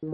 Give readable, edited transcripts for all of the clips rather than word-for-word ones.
Na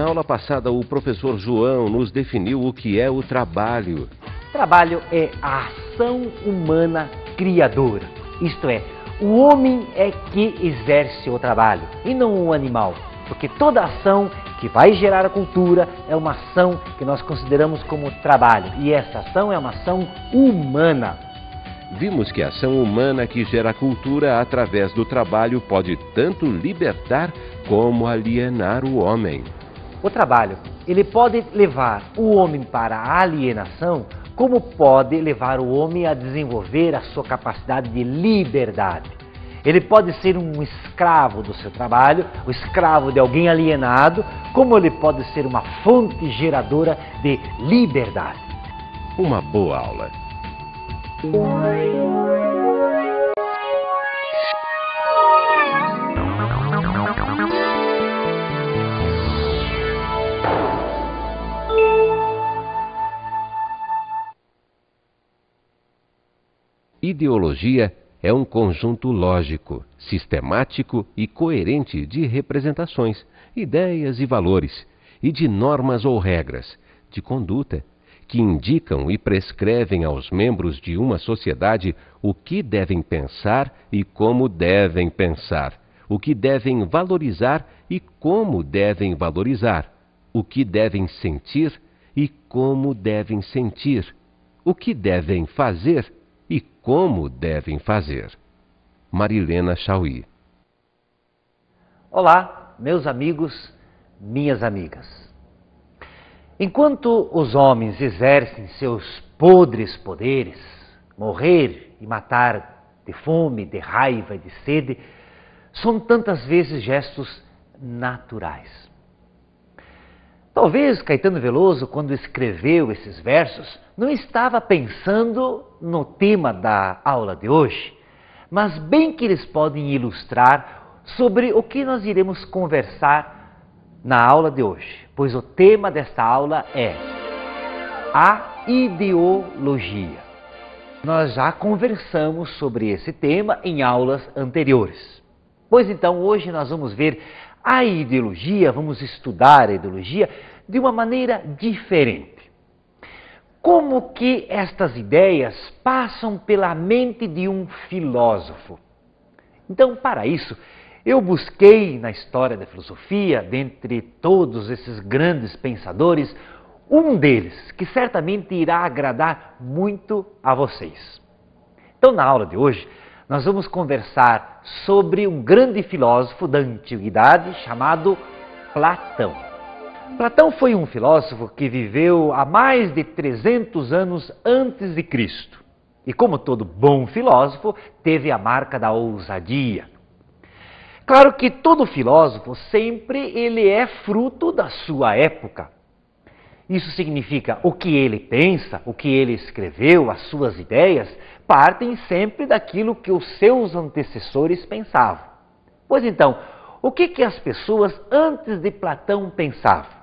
aula passada, o professor João nos definiu o que é o trabalho. Trabalho é a ação humana criadora. Isto é, o homem é que exerce o trabalho e não o animal. Porque toda ação que vai gerar a cultura é uma ação que nós consideramos como trabalho. E essa ação é uma ação humana. Vimos que a ação humana que gera a cultura através do trabalho pode tanto libertar como alienar o homem. O trabalho, ele pode levar o homem para a alienação, como pode levar o homem a desenvolver a sua capacidade de liberdade. Ele pode ser um escravo do seu trabalho, o escravo de alguém alienado, como ele pode ser uma fonte geradora de liberdade. Uma boa aula. Ideologia é um conjunto lógico, sistemático e coerente de representações, ideias e valores, e de normas ou regras de conduta que indicam e prescrevem aos membros de uma sociedade o que devem pensar e como devem pensar, o que devem valorizar e como devem valorizar, o que devem sentir e como devem sentir, o que devem fazer e como devem fazer. Marilena Chauí. Olá, meus amigos, minhas amigas. Enquanto os homens exercem seus podres poderes, morrer e matar de fome, de raiva e de sede, são tantas vezes gestos naturais. Talvez Caetano Veloso, quando escreveu esses versos, não estava pensando no tema da aula de hoje, mas bem que eles podem ilustrar sobre o que nós iremos conversar na aula de hoje, pois o tema desta aula é a ideologia. Nós já conversamos sobre esse tema em aulas anteriores. Pois então, hoje nós vamos ver a ideologia, vamos estudar a ideologia de uma maneira diferente. Como que estas ideias passam pela mente de um filósofo? Então, para isso, eu busquei na história da filosofia, dentre todos esses grandes pensadores, um deles que certamente irá agradar muito a vocês. Então, na aula de hoje, nós vamos conversar sobre um grande filósofo da antiguidade chamado Platão. Platão foi um filósofo que viveu há mais de 300 anos antes de Cristo. E como todo bom filósofo, teve a marca da ousadia. Claro que todo filósofo sempre ele é fruto da sua época. Isso significa o que ele pensa, o que ele escreveu, as suas ideias, partem sempre daquilo que os seus antecessores pensavam. Pois então, o que as pessoas antes de Platão pensavam?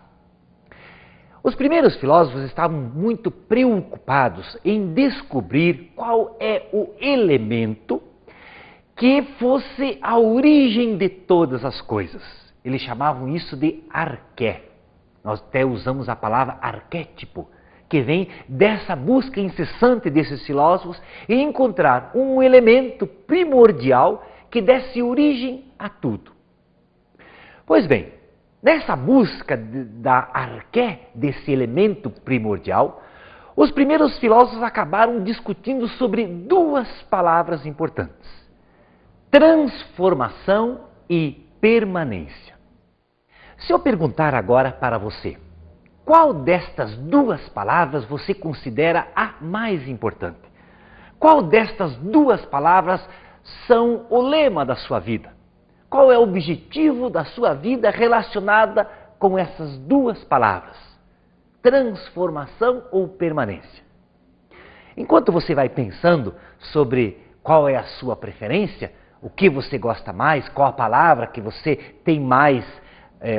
Os primeiros filósofos estavam muito preocupados em descobrir qual é o elemento que fosse a origem de todas as coisas. Eles chamavam isso de arqué. Nós até usamos a palavra arquétipo, que vem dessa busca incessante desses filósofos em encontrar um elemento primordial que desse origem a tudo. Pois bem, nessa busca da arqué, desse elemento primordial, os primeiros filósofos acabaram discutindo sobre duas palavras importantes: transformação e permanência. Se eu perguntar agora para você, qual destas duas palavras você considera a mais importante? Qual destas duas palavras são o lema da sua vida? Qual é o objetivo da sua vida relacionada com essas duas palavras? Transformação ou permanência? Enquanto você vai pensando sobre qual é a sua preferência, o que você gosta mais, qual a palavra que você tem mais,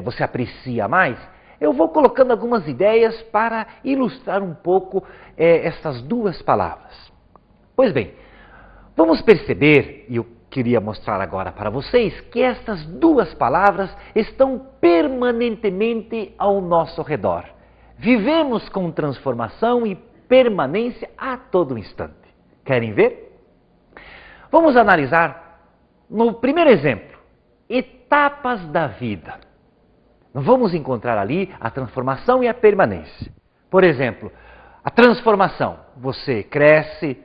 você aprecia mais, eu vou colocando algumas ideias para ilustrar um pouco essas duas palavras. Pois bem, vamos perceber, e eu queria mostrar agora para vocês, que estas duas palavras estão permanentemente ao nosso redor. Vivemos com transformação e permanência a todo instante. Querem ver? Vamos analisar no primeiro exemplo, etapas da vida. Vamos encontrar ali a transformação e a permanência. Por exemplo, a transformação. Você cresce,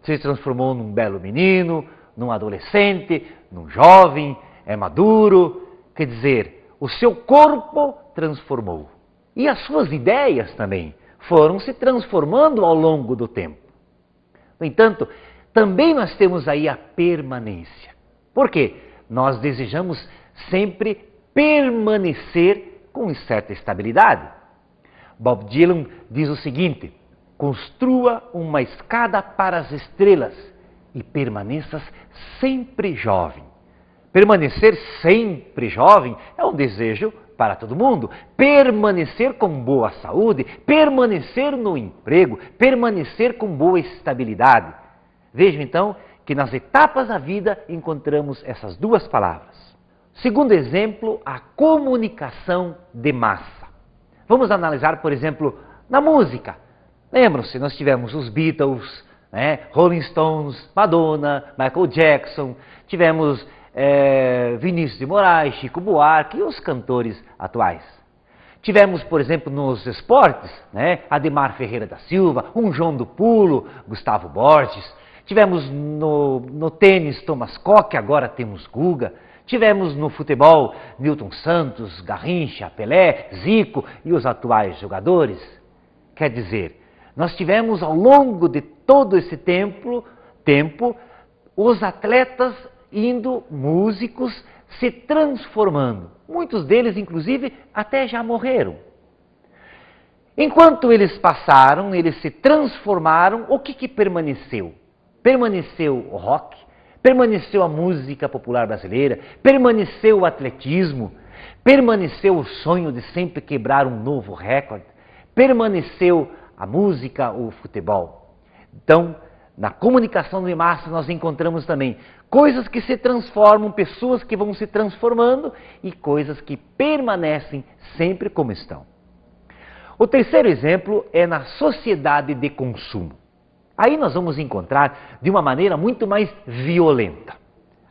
se transformou num belo menino, num adolescente, num jovem, é maduro. Quer dizer, o seu corpo transformou. E as suas ideias também foram se transformando ao longo do tempo. No entanto, também nós temos aí a permanência. Por quê? Nós desejamos sempre permanecer com certa estabilidade. Bob Dylan diz o seguinte: construa uma escada para as estrelas e permaneças sempre jovem. Permanecer sempre jovem é um desejo para todo mundo. Permanecer com boa saúde, permanecer no emprego, permanecer com boa estabilidade. Vejam então que nas etapas da vida encontramos essas duas palavras. Segundo exemplo, a comunicação de massa. Vamos analisar, por exemplo, na música. Lembram-se, nós tivemos os Beatles, Rolling Stones, Madonna, Michael Jackson, tivemos Vinícius de Moraes, Chico Buarque e os cantores atuais. Tivemos, por exemplo, nos esportes, Ademar Ferreira da Silva, um João do Pulo, Gustavo Borges. Tivemos no tênis Thomas Koch, agora temos Guga. Tivemos no futebol Newton Santos, Garrincha, Pelé, Zico e os atuais jogadores. Quer dizer, nós tivemos ao longo de todo esse tempo os atletas indo, músicos, se transformando. Muitos deles, inclusive, até já morreram. Enquanto eles passaram, eles se transformaram, o que permaneceu? Permaneceu o rock, permaneceu a música popular brasileira, permaneceu o atletismo, permaneceu o sonho de sempre quebrar um novo recorde, permaneceu a música, o futebol. Então, na comunicação de massa nós encontramos também coisas que se transformam, pessoas que vão se transformando e coisas que permanecem sempre como estão. O terceiro exemplo é na sociedade de consumo. Aí nós vamos encontrar de uma maneira muito mais violenta.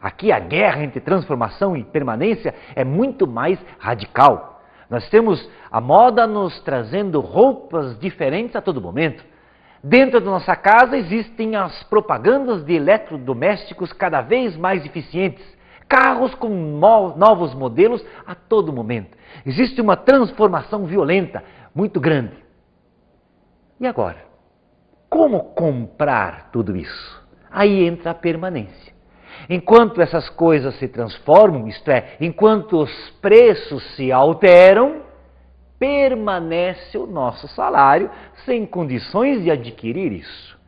Aqui a guerra entre transformação e permanência é muito mais radical. Nós temos a moda nos trazendo roupas diferentes a todo momento. Dentro da nossa casa existem as propagandas de eletrodomésticos cada vez mais eficientes. Carros com novos modelos a todo momento. Existe uma transformação violenta muito grande. E agora? Como comprar tudo isso? Aí entra a permanência. Enquanto essas coisas se transformam, isto é, enquanto os preços se alteram, permanece o nosso salário sem condições de adquirir isso.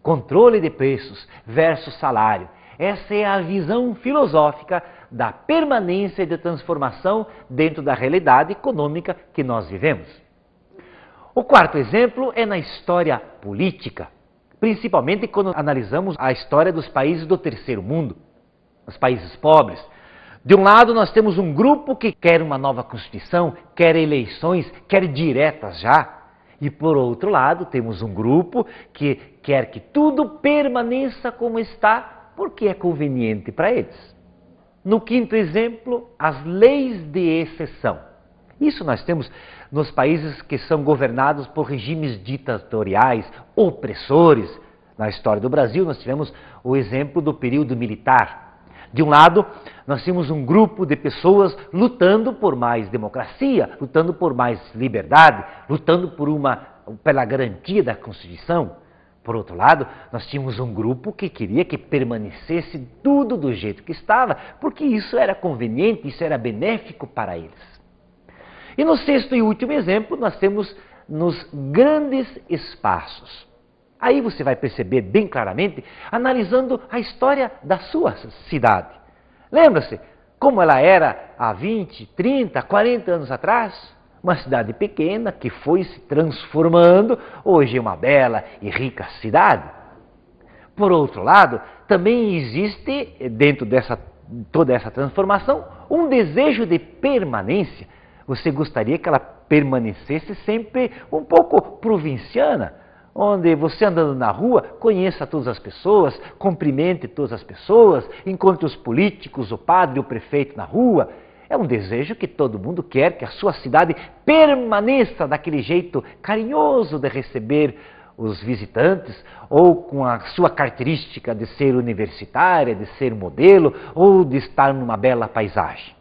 Controle de preços versus salário. Essa é a visão filosófica da permanência e da transformação dentro da realidade econômica que nós vivemos. O quarto exemplo é na história política, principalmente quando analisamos a história dos países do terceiro mundo, os países pobres. De um lado, nós temos um grupo que quer uma nova Constituição, quer eleições, quer diretas já. E por outro lado, temos um grupo que quer que tudo permaneça como está, porque é conveniente para eles. No quinto exemplo, as leis de exceção. Isso nós temos nos países que são governados por regimes ditatoriais, opressores. Na história do Brasil, nós tivemos o exemplo do período militar. De um lado, nós tínhamos um grupo de pessoas lutando por mais democracia, lutando por mais liberdade, lutando pela garantia da Constituição. Por outro lado, nós tínhamos um grupo que queria que permanecesse tudo do jeito que estava, porque isso era conveniente, isso era benéfico para eles. E no sexto e último exemplo, nós temos nos grandes espaços. Aí você vai perceber bem claramente, analisando a história da sua cidade. Lembra-se como ela era há 20, 30, 40 anos atrás? Uma cidade pequena que foi se transformando, hoje é uma bela e rica cidade. Por outro lado, também existe, dentro dessa toda essa transformação, um desejo de permanência. Você gostaria que ela permanecesse sempre um pouco provinciana, onde você andando na rua conheça todas as pessoas, cumprimente todas as pessoas, encontre os políticos, o padre, o prefeito na rua. É um desejo que todo mundo quer, que a sua cidade permaneça daquele jeito carinhoso de receber os visitantes, ou com a sua característica de ser universitária, de ser modelo, ou de estar numa bela paisagem.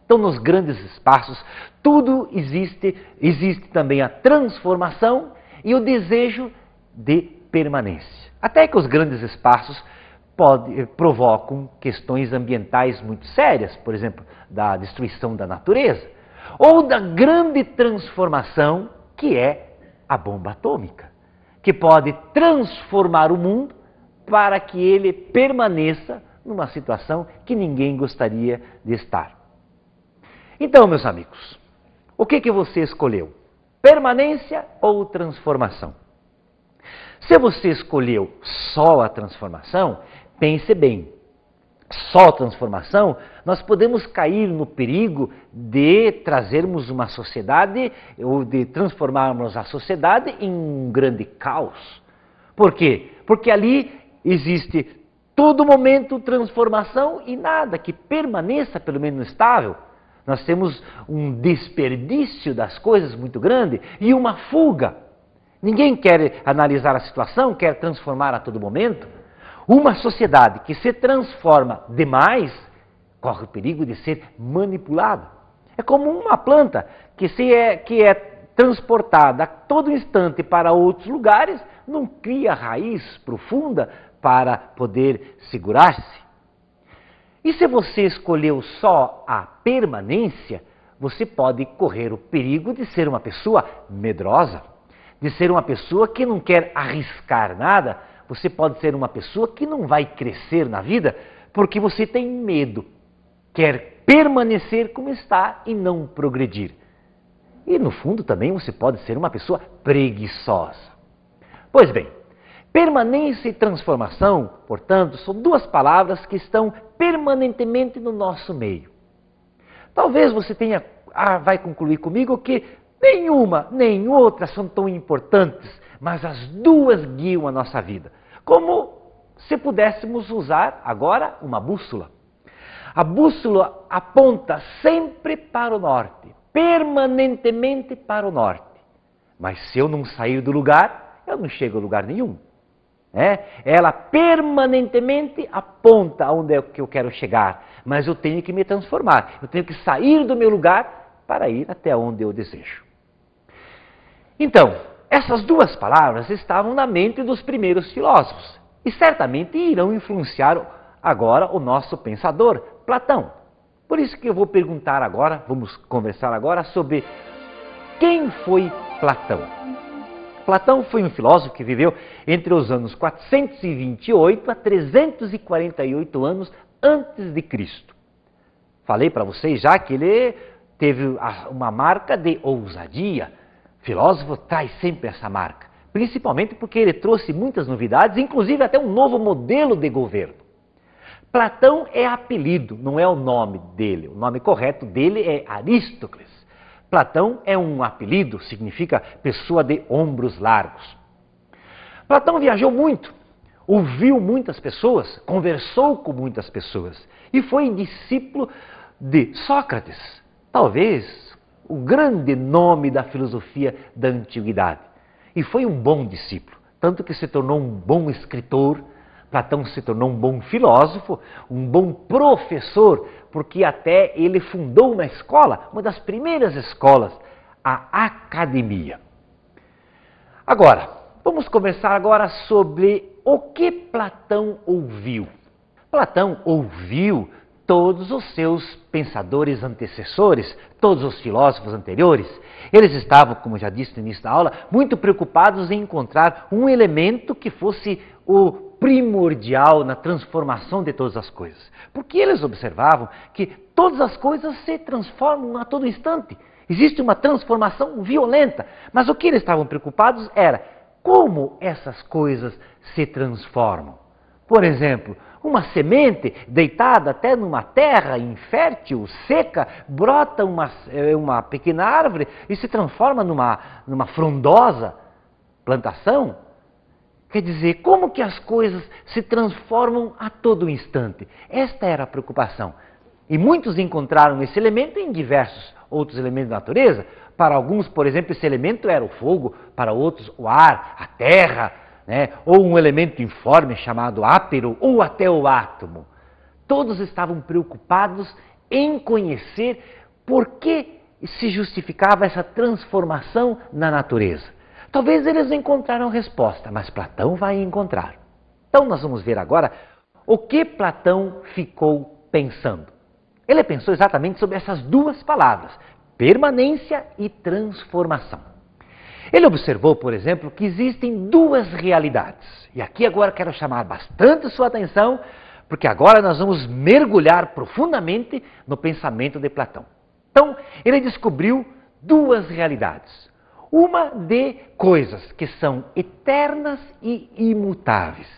Então, nos grandes espaços, tudo existe também a transformação e o desejo de permanência. Até que os grandes espaços provocam questões ambientais muito sérias, por exemplo, da destruição da natureza, ou da grande transformação que é a bomba atômica, que pode transformar o mundo para que ele permaneça numa situação que ninguém gostaria de estar. Então, meus amigos, o que você escolheu? Permanência ou transformação? Se você escolheu só a transformação, pense bem. Só a transformação, nós podemos cair no perigo de trazermos uma sociedade, ou de transformarmos a sociedade em um grande caos. Por quê? Porque ali existe todo momento transformação e nada que permaneça pelo menos estável. Nós temos um desperdício das coisas muito grande e uma fuga. Ninguém quer analisar a situação, quer transformar a todo momento. Uma sociedade que se transforma demais corre o perigo de ser manipulada. É como uma planta que é transportada a todo instante para outros lugares, não cria raiz profunda para poder segurar-se. E se você escolheu só a permanência, você pode correr o perigo de ser uma pessoa medrosa, de ser uma pessoa que não quer arriscar nada. Você pode ser uma pessoa que não vai crescer na vida porque você tem medo, quer permanecer como está e não progredir. E no fundo também você pode ser uma pessoa preguiçosa. Pois bem, permanência e transformação, portanto, são duas palavras que estão permanentemente no nosso meio. Talvez você vai concluir comigo que nenhuma nem outra são tão importantes, mas as duas guiam a nossa vida. Como se pudéssemos usar agora uma bússola. A bússola aponta sempre para o norte, permanentemente para o norte. Mas se eu não sair do lugar, eu não chego a lugar nenhum. Ela permanentemente aponta aonde é que eu quero chegar, mas eu tenho que me transformar. Eu tenho que sair do meu lugar para ir até onde eu desejo. Então, essas duas palavras estavam na mente dos primeiros filósofos e certamente irão influenciar agora o nosso pensador, Platão. Por isso que eu vou perguntar agora, vamos conversar agora sobre quem foi Platão. Platão foi um filósofo que viveu entre os anos 428 a 348 anos antes de Cristo. Falei para vocês já que ele teve uma marca de ousadia. Filósofo traz sempre essa marca, principalmente porque ele trouxe muitas novidades, inclusive até um novo modelo de governo. Platão é apelido, não é o nome dele. O nome correto dele é Aristócles. Platão é um apelido, significa pessoa de ombros largos. Platão viajou muito, ouviu muitas pessoas, conversou com muitas pessoas e foi discípulo de Sócrates, talvez o grande nome da filosofia da antiguidade. E foi um bom discípulo, tanto que se tornou um bom escritor. Platão se tornou um bom filósofo, um bom professor, porque até ele fundou uma escola, uma das primeiras escolas, a Academia. Agora, vamos conversar agora sobre o que Platão ouviu. Platão ouviu todos os seus pensadores antecessores, todos os filósofos anteriores. Eles estavam, como já disse no início da aula, muito preocupados em encontrar um elemento que fosse o primordial na transformação de todas as coisas. Porque eles observavam que todas as coisas se transformam a todo instante. Existe uma transformação violenta. Mas o que eles estavam preocupados era como essas coisas se transformam. Por exemplo, uma semente deitada até numa terra infértil, seca, brota uma pequena árvore e se transforma numa frondosa plantação. Quer dizer, como que as coisas se transformam a todo instante? Esta era a preocupação. E muitos encontraram esse elemento em diversos outros elementos da natureza. Para alguns, por exemplo, esse elemento era o fogo, para outros o ar, a terra, né? Ou um elemento informe chamado ápero, ou até o átomo. Todos estavam preocupados em conhecer por que se justificava essa transformação na natureza. Talvez eles não encontraram resposta, mas Platão vai encontrar. Então nós vamos ver agora o que Platão ficou pensando. Ele pensou exatamente sobre essas duas palavras, permanência e transformação. Ele observou, por exemplo, que existem duas realidades. E aqui agora quero chamar bastante sua atenção, porque agora nós vamos mergulhar profundamente no pensamento de Platão. Então, ele descobriu duas realidades. Uma de coisas que são eternas e imutáveis.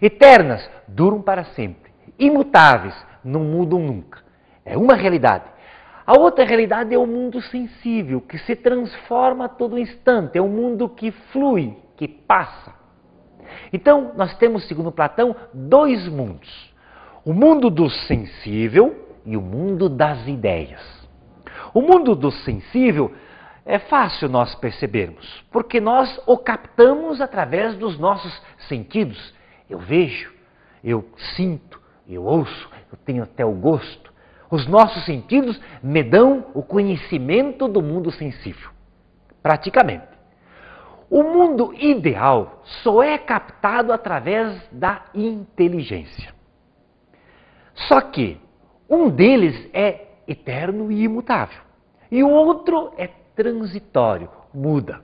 Eternas duram para sempre. Imutáveis não mudam nunca. É uma realidade. A outra realidade é o mundo sensível, que se transforma a todo instante. É um mundo que flui, que passa. Então, nós temos, segundo Platão, dois mundos. O mundo do sensível e o mundo das ideias. O mundo do sensível é fácil nós percebermos, porque nós o captamos através dos nossos sentidos. Eu vejo, eu sinto, eu ouço, eu tenho até o gosto. Os nossos sentidos me dão o conhecimento do mundo sensível, praticamente. O mundo ideal só é captado através da inteligência. Só que um deles é eterno e imutável, e o outro é transitório, muda.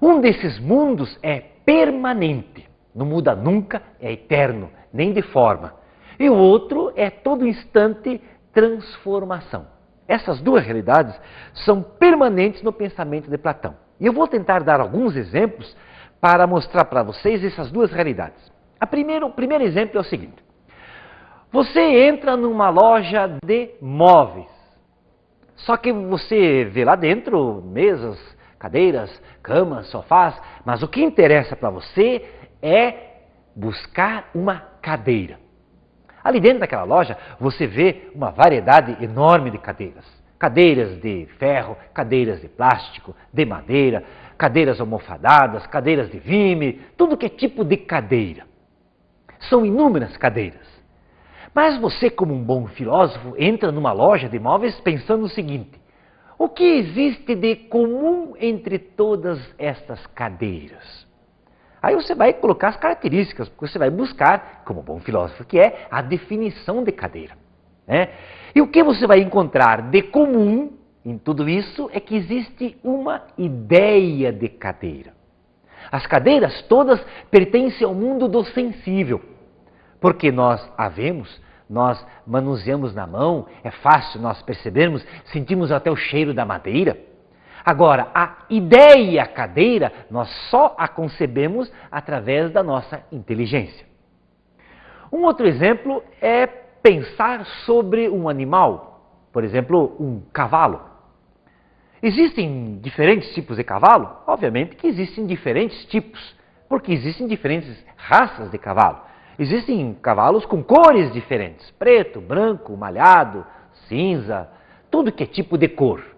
Um desses mundos é permanente, não muda nunca, é eterno, nem de forma. E o outro é todo instante transformação. Essas duas realidades são permanentes no pensamento de Platão. E eu vou tentar dar alguns exemplos para mostrar para vocês essas duas realidades. O primeiro exemplo é o seguinte. Você entra numa loja de móveis. Só que você vê lá dentro mesas, cadeiras, camas, sofás, mas o que interessa para você é buscar uma cadeira. Ali dentro daquela loja, você vê uma variedade enorme de cadeiras. Cadeiras de ferro, cadeiras de plástico, de madeira, cadeiras almofadadas, cadeiras de vime, tudo que é tipo de cadeira. São inúmeras cadeiras. Mas você, como um bom filósofo, entra numa loja de móveis pensando o seguinte: o que existe de comum entre todas estas cadeiras? Aí você vai colocar as características, porque você vai buscar, como bom filósofo que é, a definição de cadeira. Né? E o que você vai encontrar de comum em tudo isso é que existe uma ideia de cadeira. As cadeiras todas pertencem ao mundo do sensível, porque nós a vemos, nós manuseamos na mão, é fácil nós percebermos, sentimos até o cheiro da madeira. Agora, a ideia cadeira, nós só a concebemos através da nossa inteligência. Um outro exemplo é pensar sobre um animal, por exemplo, um cavalo. Existem diferentes tipos de cavalo? Obviamente que existem diferentes tipos, porque existem diferentes raças de cavalo. Existem cavalos com cores diferentes, preto, branco, malhado, cinza, tudo que é tipo de cor.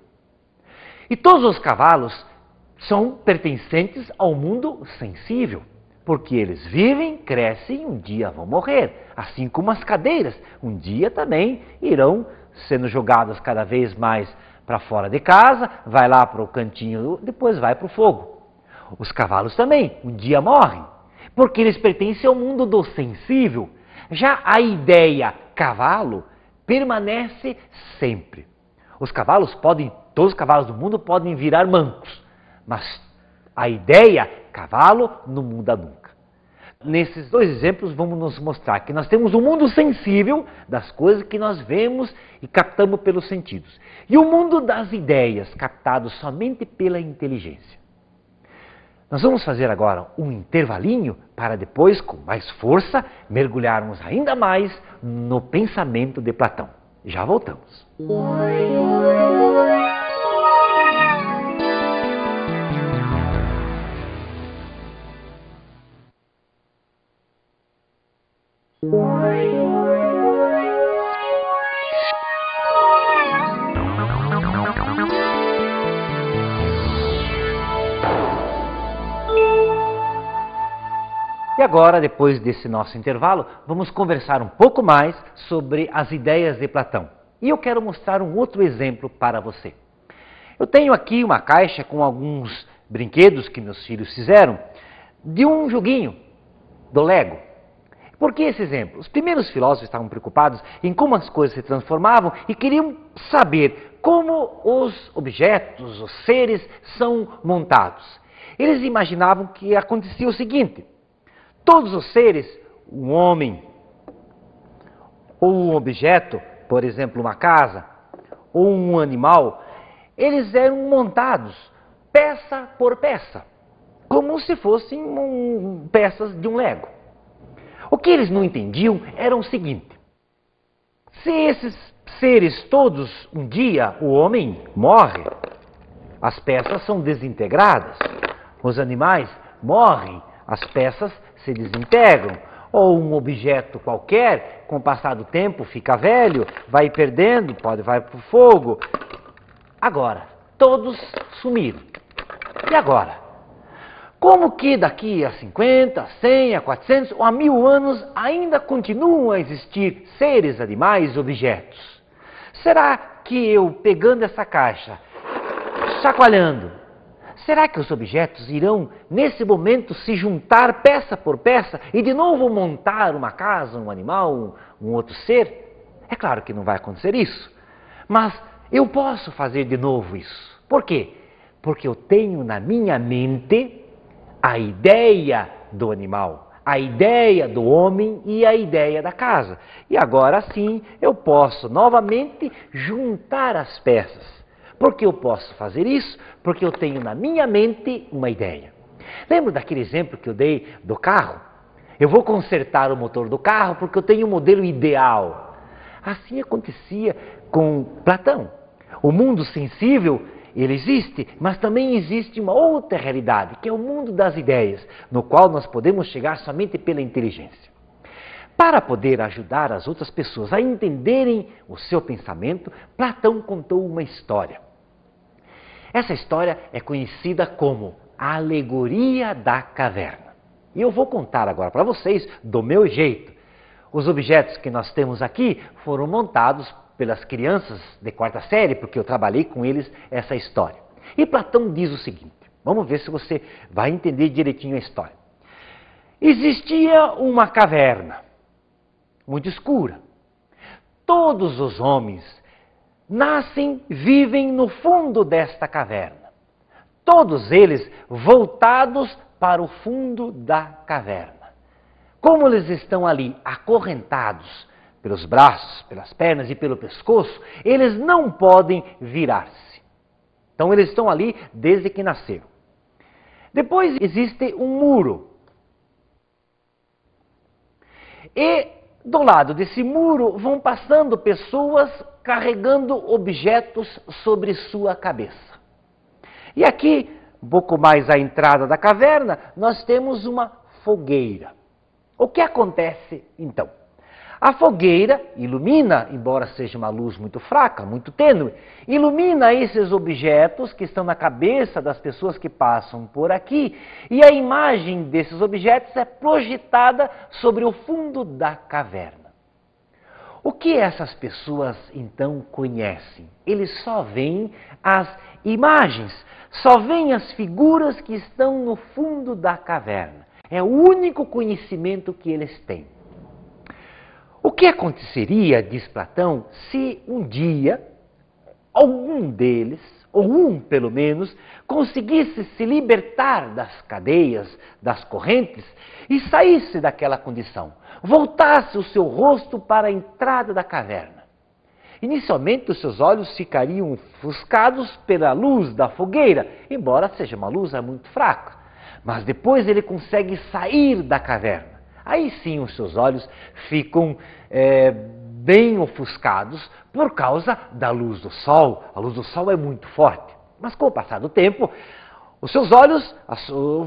E todos os cavalos são pertencentes ao mundo sensível, porque eles vivem, crescem e um dia vão morrer. Assim como as cadeiras, um dia também irão sendo jogadas cada vez mais para fora de casa, vai lá para o cantinho, depois vai para o fogo. Os cavalos também, um dia morrem, porque eles pertencem ao mundo do sensível. Já a ideia cavalo permanece sempre. Todos os cavalos do mundo podem virar mancos, mas a ideia, cavalo, não muda nunca. Nesses dois exemplos, vamos nos mostrar que nós temos um mundo sensível das coisas que nós vemos e captamos pelos sentidos, e o mundo das ideias, captado somente pela inteligência. Nós vamos fazer agora um intervalinho para depois, com mais força, mergulharmos ainda mais no pensamento de Platão. Já voltamos. E agora, depois desse nosso intervalo, vamos conversar um pouco mais sobre as ideias de Platão. E eu quero mostrar um outro exemplo para você. Eu tenho aqui uma caixa com alguns brinquedos que meus filhos fizeram de um joguinho, do Lego. Por que esse exemplo? Os primeiros filósofos estavam preocupados em como as coisas se transformavam e queriam saber como os objetos, os seres, são montados. Eles imaginavam que acontecia o seguinte: todos os seres, um homem, ou um objeto, por exemplo, uma casa, ou um animal, eles eram montados peça por peça, como se fossem peças de um Lego. O que eles não entendiam era o seguinte: se esses seres todos, um dia o homem morre, as peças são desintegradas, os animais morrem, as peças se desintegram, ou um objeto qualquer, com o passar do tempo, fica velho, vai perdendo, vai para o fogo. Agora, todos sumiram. E agora? Como que daqui a 50, a 100, a 400 ou a 1000 anos ainda continuam a existir seres, animais, objetos? Será que eu, pegando essa caixa, chacoalhando, será que os objetos irão, nesse momento, se juntar peça por peça e de novo montar uma casa, um animal, um outro ser? É claro que não vai acontecer isso. Mas eu posso fazer de novo isso. Por quê? Porque eu tenho na minha mente a ideia do animal, a ideia do homem e a ideia da casa. E agora sim eu posso novamente juntar as peças. Por que eu posso fazer isso? Porque eu tenho na minha mente uma ideia. Lembra daquele exemplo que eu dei do carro? Eu vou consertar o motor do carro porque eu tenho um modelo ideal. Assim acontecia com Platão. O mundo sensível, ele existe, mas também existe uma outra realidade, que é o mundo das ideias, no qual nós podemos chegar somente pela inteligência. Para poder ajudar as outras pessoas a entenderem o seu pensamento, Platão contou uma história. Essa história é conhecida como a alegoria da caverna. E eu vou contar agora para vocês do meu jeito. Os objetos que nós temos aqui foram montados pelas crianças de quarta série, porque eu trabalhei com eles essa história. E Platão diz o seguinte, vamos ver se você vai entender direitinho a história. Existia uma caverna, muito escura. Todos os homens nascem, vivem no fundo desta caverna. Todos eles voltados para o fundo da caverna. Como eles estão ali acorrentados pelos braços, pelas pernas e pelo pescoço, eles não podem virar-se. Então eles estão ali desde que nasceram. Depois existe um muro. E do lado desse muro vão passando pessoas carregando objetos sobre sua cabeça. E aqui, um pouco mais à entrada da caverna, nós temos uma fogueira. O que acontece então? A fogueira ilumina, embora seja uma luz muito fraca, muito tênue, ilumina esses objetos que estão na cabeça das pessoas que passam por aqui, e a imagem desses objetos é projetada sobre o fundo da caverna. O que essas pessoas então conhecem? Eles só veem as imagens, só veem as figuras que estão no fundo da caverna. É o único conhecimento que eles têm. O que aconteceria, diz Platão, se um dia algum deles, ou um pelo menos, conseguisse se libertar das cadeias, das correntes e saísse daquela condição, voltasse o seu rosto para a entrada da caverna? Inicialmente, os seus olhos ficariam ofuscados pela luz da fogueira, embora seja uma luz muito fraca. Mas depois ele consegue sair da caverna. Aí sim os seus olhos ficam bem ofuscados por causa da luz do sol. A luz do sol é muito forte. Mas com o passar do tempo, os seus olhos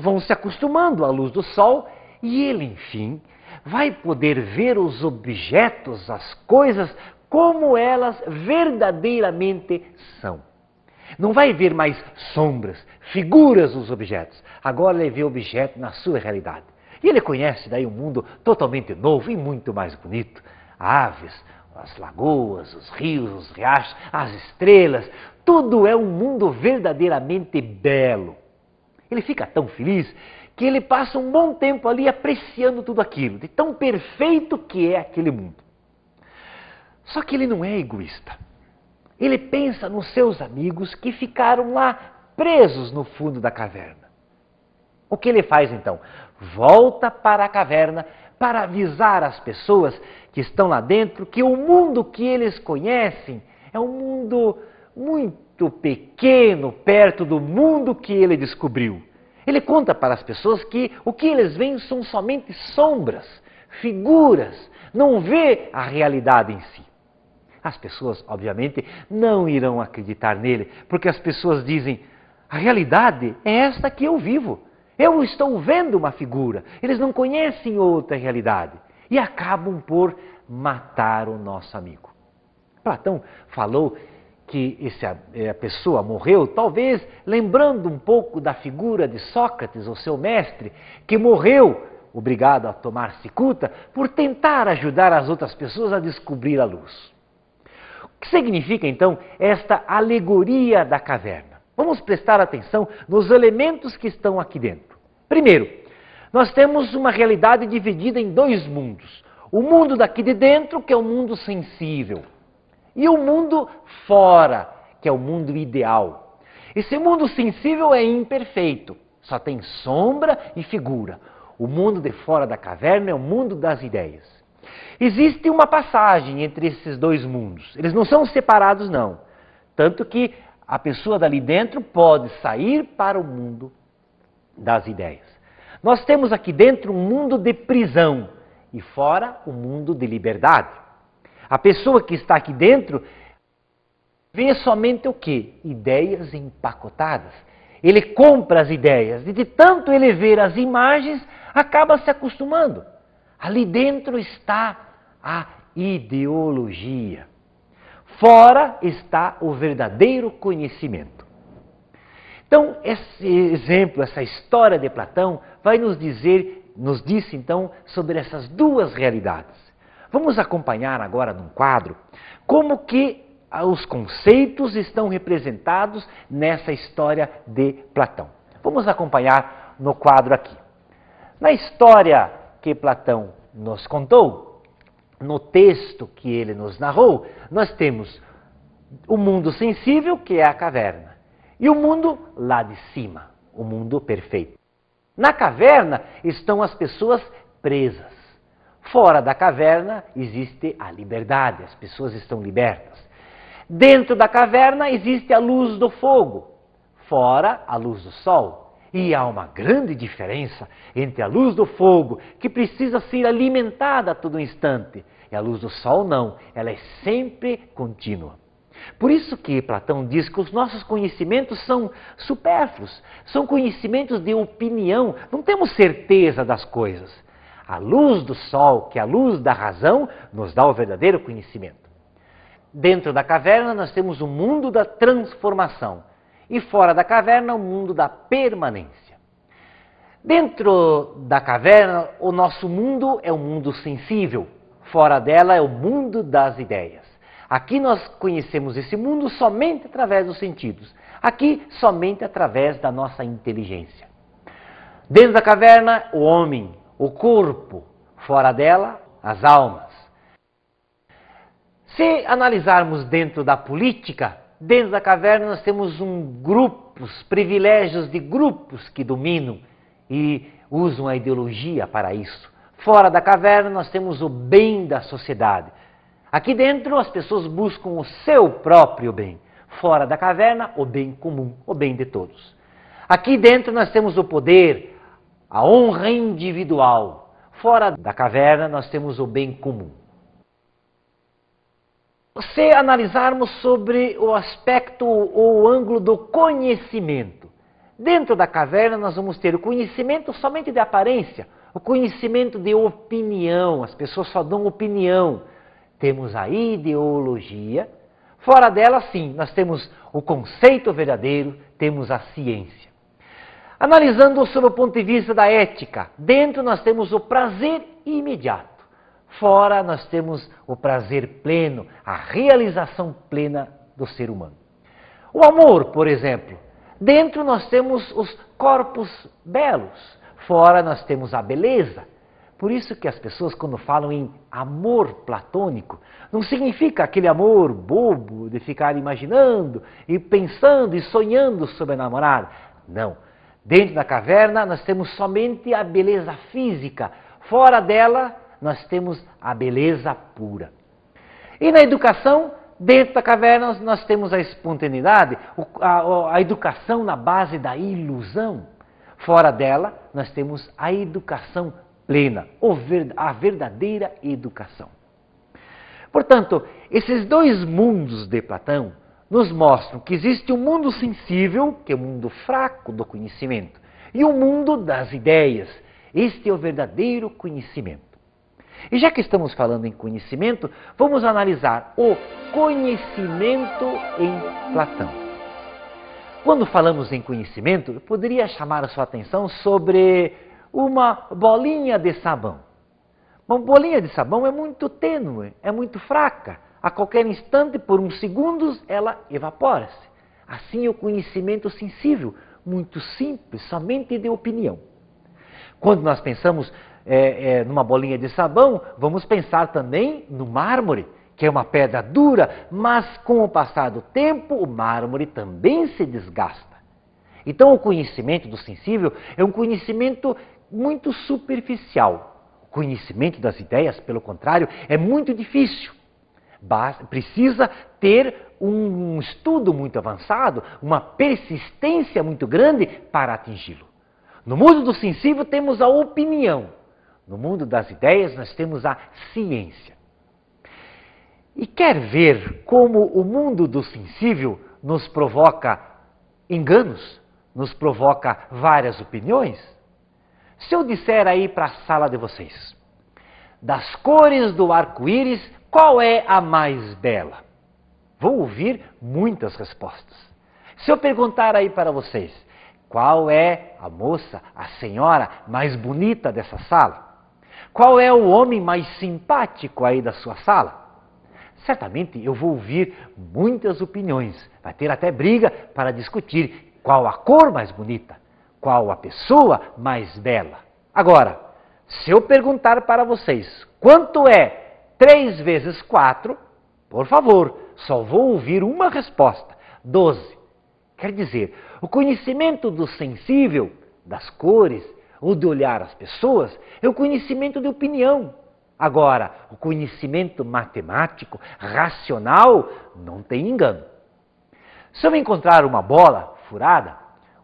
vão se acostumando à luz do sol e ele, enfim, vai poder ver os objetos, as coisas, como elas verdadeiramente são. Não vai ver mais sombras, figuras dos objetos. Agora ele vê o objeto na sua realidade. E ele conhece daí um mundo totalmente novo e muito mais bonito. Aves, as lagoas, os rios, os riachos, as estrelas, tudo é um mundo verdadeiramente belo. Ele fica tão feliz que ele passa um bom tempo ali apreciando tudo aquilo, de tão perfeito que é aquele mundo. Só que ele não é egoísta. Ele pensa nos seus amigos que ficaram lá presos no fundo da caverna. O que ele faz então? Volta para a caverna para avisar as pessoas que estão lá dentro que o mundo que eles conhecem é um mundo muito pequeno perto do mundo que ele descobriu. Ele conta para as pessoas que o que eles veem são somente sombras, figuras, não vê a realidade em si. As pessoas, obviamente, não irão acreditar nele, porque as pessoas dizem, a realidade é esta que eu vivo. Eu estou vendo uma figura, eles não conhecem outra realidade. E acabam por matar o nosso amigo. Platão falou que a pessoa morreu, talvez lembrando um pouco da figura de Sócrates, o seu mestre, que morreu, obrigado a tomar cicuta, por tentar ajudar as outras pessoas a descobrir a luz. O que significa, então, esta alegoria da caverna? Vamos prestar atenção nos elementos que estão aqui dentro. Primeiro, nós temos uma realidade dividida em dois mundos. O mundo daqui de dentro, que é o mundo sensível, e o mundo fora, que é o mundo ideal. Esse mundo sensível é imperfeito, só tem sombra e figura. O mundo de fora da caverna é o mundo das ideias. Existe uma passagem entre esses dois mundos. Eles não são separados, não. Tanto que a pessoa dali dentro pode sair para o mundo das ideias. Nós temos aqui dentro um mundo de prisão e fora o mundo de liberdade. A pessoa que está aqui dentro vê somente o quê? Ideias empacotadas. Ele compra as ideias e de tanto ele ver as imagens, acaba se acostumando. Ali dentro está a ideologia. Fora está o verdadeiro conhecimento. Então, esse exemplo, essa história de Platão, vai nos diz então sobre essas duas realidades. Vamos acompanhar agora num quadro como que os conceitos estão representados nessa história de Platão. Vamos acompanhar no quadro aqui. Na história que Platão nos contou, no texto que ele nos narrou, nós temos o mundo sensível, que é a caverna, e o mundo lá de cima, o mundo perfeito. Na caverna estão as pessoas presas. Fora da caverna existe a liberdade, as pessoas estão libertas. Dentro da caverna existe a luz do fogo, fora a luz do sol. E há uma grande diferença entre a luz do fogo, que precisa ser alimentada a todo instante, e a luz do sol não, ela é sempre contínua. Por isso que Platão diz que os nossos conhecimentos são supérfluos, são conhecimentos de opinião, não temos certeza das coisas. A luz do sol, que é a luz da razão, nos dá o verdadeiro conhecimento. Dentro da caverna nós temos o mundo da transformação e fora da caverna o mundo da permanência. Dentro da caverna o nosso mundo é o mundo sensível, fora dela é o mundo das ideias. Aqui nós conhecemos esse mundo somente através dos sentidos, aqui somente através da nossa inteligência. Dentro da caverna o homem, o corpo, fora dela as almas. Se analisarmos dentro da política, dentro da caverna nós temos grupos, privilégios de grupos que dominam e usam a ideologia para isso. Fora da caverna nós temos o bem da sociedade. Aqui dentro as pessoas buscam o seu próprio bem. Fora da caverna, o bem comum, o bem de todos. Aqui dentro nós temos o poder, a honra individual. Fora da caverna nós temos o bem comum. Se analisarmos sobre o aspecto ou o ângulo do conhecimento, dentro da caverna nós vamos ter o conhecimento somente de aparência, o conhecimento de opinião, as pessoas só dão opinião. Temos a ideologia, fora dela sim, nós temos o conceito verdadeiro, temos a ciência. Analisando sob o ponto de vista da ética, dentro nós temos o prazer imediato. Fora nós temos o prazer pleno, a realização plena do ser humano. O amor, por exemplo, dentro nós temos os corpos belos, fora nós temos a beleza. Por isso que as pessoas quando falam em amor platônico, não significa aquele amor bobo de ficar imaginando e pensando e sonhando sobre a namorada. Não. Dentro da caverna nós temos somente a beleza física, fora dela nós temos a beleza pura. E na educação, dentro da caverna, nós temos a espontaneidade, a educação na base da ilusão. Fora dela, nós temos a educação plena, a verdadeira educação. Portanto, esses dois mundos de Platão nos mostram que existe um mundo sensível, que é o mundo fraco do conhecimento, e o mundo das ideias. Este é o verdadeiro conhecimento. E já que estamos falando em conhecimento, vamos analisar o conhecimento em Platão. Quando falamos em conhecimento, eu poderia chamar a sua atenção sobre uma bolinha de sabão. Uma bolinha de sabão é muito tênue, é muito fraca. A qualquer instante, por uns segundos, ela evapora-se. Assim é o conhecimento sensível, muito simples, somente de opinião. Quando nós pensamos numa bolinha de sabão, vamos pensar também no mármore, que é uma pedra dura, mas com o passar do tempo, o mármore também se desgasta. Então, o conhecimento do sensível é um conhecimento muito superficial. O conhecimento das ideias, pelo contrário, é muito difícil. Precisa ter um estudo muito avançado, uma persistência muito grande para atingi-lo. No mundo do sensível temos a opinião. No mundo das ideias nós temos a ciência. E quer ver como o mundo do sensível nos provoca enganos, nos provoca várias opiniões? Se eu disser aí para a sala de vocês, das cores do arco-íris, qual é a mais bela? Vou ouvir muitas respostas. Se eu perguntar aí para vocês, qual é a moça, a senhora mais bonita dessa sala? Qual é o homem mais simpático aí da sua sala? Certamente eu vou ouvir muitas opiniões. Vai ter até briga para discutir qual a cor mais bonita, qual a pessoa mais bela. Agora, se eu perguntar para vocês quanto é 3 vezes 4, por favor, só vou ouvir uma resposta: 12. Quer dizer, o conhecimento do sensível, das cores, ou de olhar as pessoas, é o conhecimento de opinião. Agora, o conhecimento matemático, racional, não tem engano. Se eu encontrar uma bola furada,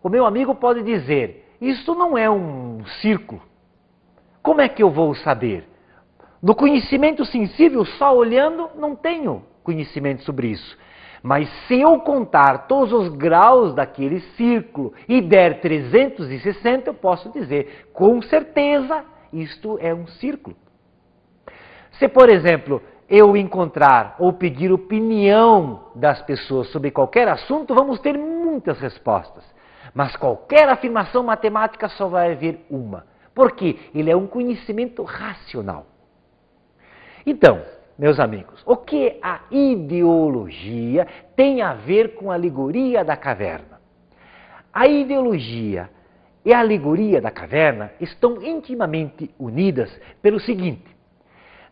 o meu amigo pode dizer, isso não é um círculo. Como é que eu vou saber? No conhecimento sensível, só olhando, não tenho conhecimento sobre isso. Mas se eu contar todos os graus daquele círculo e der 360, eu posso dizer, com certeza, isto é um círculo. Se, por exemplo, eu encontrar ou pedir opinião das pessoas sobre qualquer assunto, vamos ter muitas respostas. Mas qualquer afirmação matemática só vai haver uma. Porque ele é um conhecimento racional. Então, meus amigos, o que a ideologia tem a ver com a alegoria da caverna? A ideologia e a alegoria da caverna estão intimamente unidas pelo seguinte.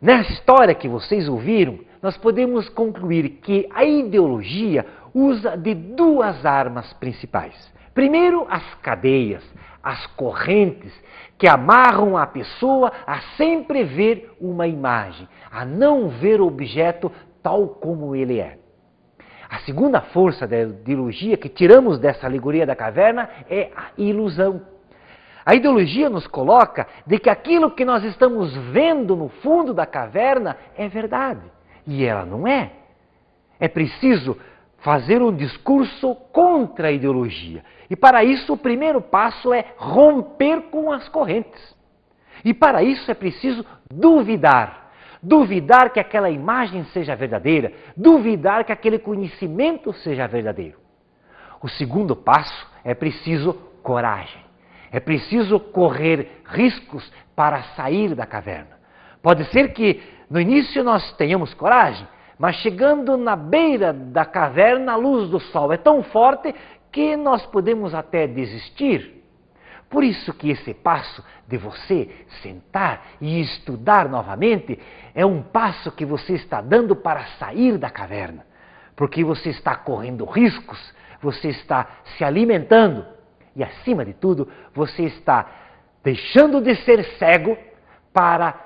Nessa história que vocês ouviram, nós podemos concluir que a ideologia usa de duas armas principais. Primeiro, as cadeias, as correntes que amarram a pessoa a sempre ver uma imagem, a não ver o objeto tal como ele é. A segunda força da ideologia que tiramos dessa alegoria da caverna é a ilusão. A ideologia nos coloca de que aquilo que nós estamos vendo no fundo da caverna é verdade, e ela não é. É preciso fazer um discurso contra a ideologia. E para isso o primeiro passo é romper com as correntes. E para isso é preciso duvidar. Duvidar que aquela imagem seja verdadeira, duvidar que aquele conhecimento seja verdadeiro. O segundo passo é preciso coragem. É preciso correr riscos para sair da caverna. Pode ser que no início nós tenhamos coragem, mas chegando na beira da caverna, a luz do sol é tão forte que nós podemos até desistir. Por isso que esse passo de você sentar e estudar novamente é um passo que você está dando para sair da caverna. Porque você está correndo riscos, você está se alimentando e, acima de tudo, você está deixando de ser cego para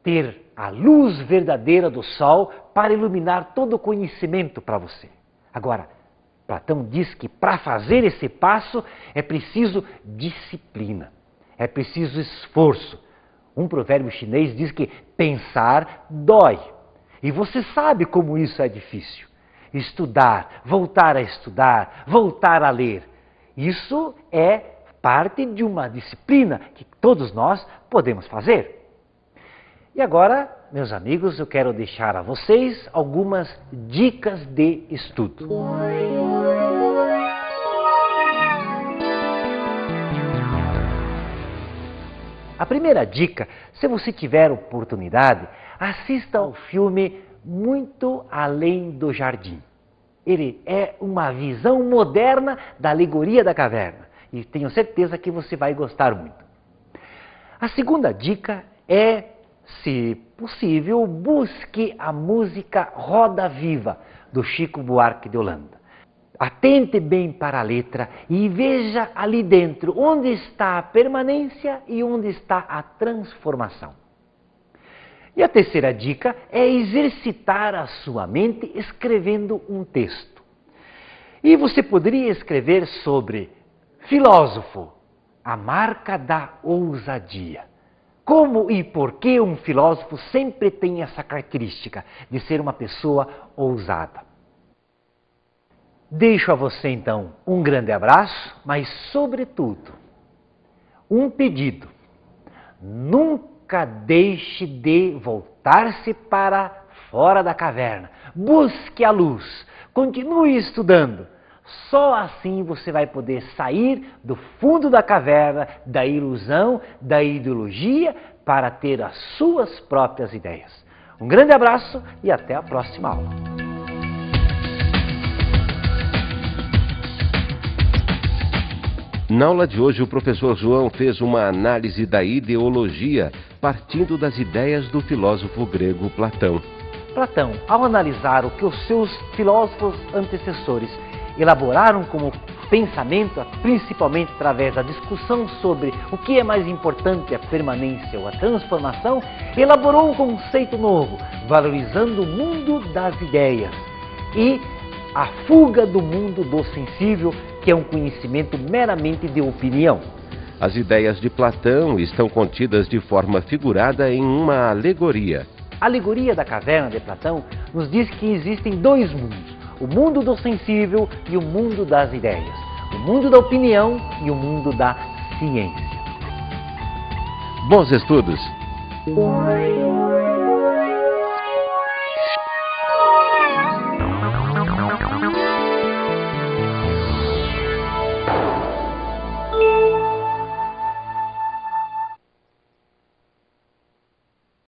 ter a luz verdadeira do sol para iluminar todo o conhecimento para você. Agora, Platão diz que para fazer esse passo é preciso disciplina, é preciso esforço. Um provérbio chinês diz que pensar dói. E você sabe como isso é difícil. Estudar, voltar a ler. Isso é parte de uma disciplina que todos nós podemos fazer. E agora, meus amigos, eu quero deixar a vocês algumas dicas de estudo. A primeira dica, se você tiver oportunidade, assista ao filme Muito Além do Jardim. Ele é uma visão moderna da alegoria da caverna e tenho certeza que você vai gostar muito. A segunda dica é, se possível, busque a música Roda Viva, do Chico Buarque de Holanda. Atente bem para a letra e veja ali dentro onde está a permanência e onde está a transformação. E a terceira dica é exercitar a sua mente escrevendo um texto. E você poderia escrever sobre filósofo, a marca da ousadia. Como e por que um filósofo sempre tem essa característica de ser uma pessoa ousada. Deixo a você então um grande abraço, mas sobretudo um pedido. Nunca deixe de voltar-se para fora da caverna. Busque a luz, continue estudando. Só assim você vai poder sair do fundo da caverna, da ilusão, da ideologia, para ter as suas próprias ideias. Um grande abraço e até a próxima aula. Na aula de hoje, o professor João fez uma análise da ideologia, partindo das ideias do filósofo grego Platão. Platão, ao analisar o que os seus filósofos antecessores elaboraram como pensamento, principalmente através da discussão sobre o que é mais importante, a permanência ou a transformação, elaborou um conceito novo, valorizando o mundo das ideias e a fuga do mundo do sensível, que é um conhecimento meramente de opinião. As ideias de Platão estão contidas de forma figurada em uma alegoria. A alegoria da caverna de Platão nos diz que existem dois mundos, o mundo do sensível e o mundo das ideias, o mundo da opinião e o mundo da ciência. Bons estudos!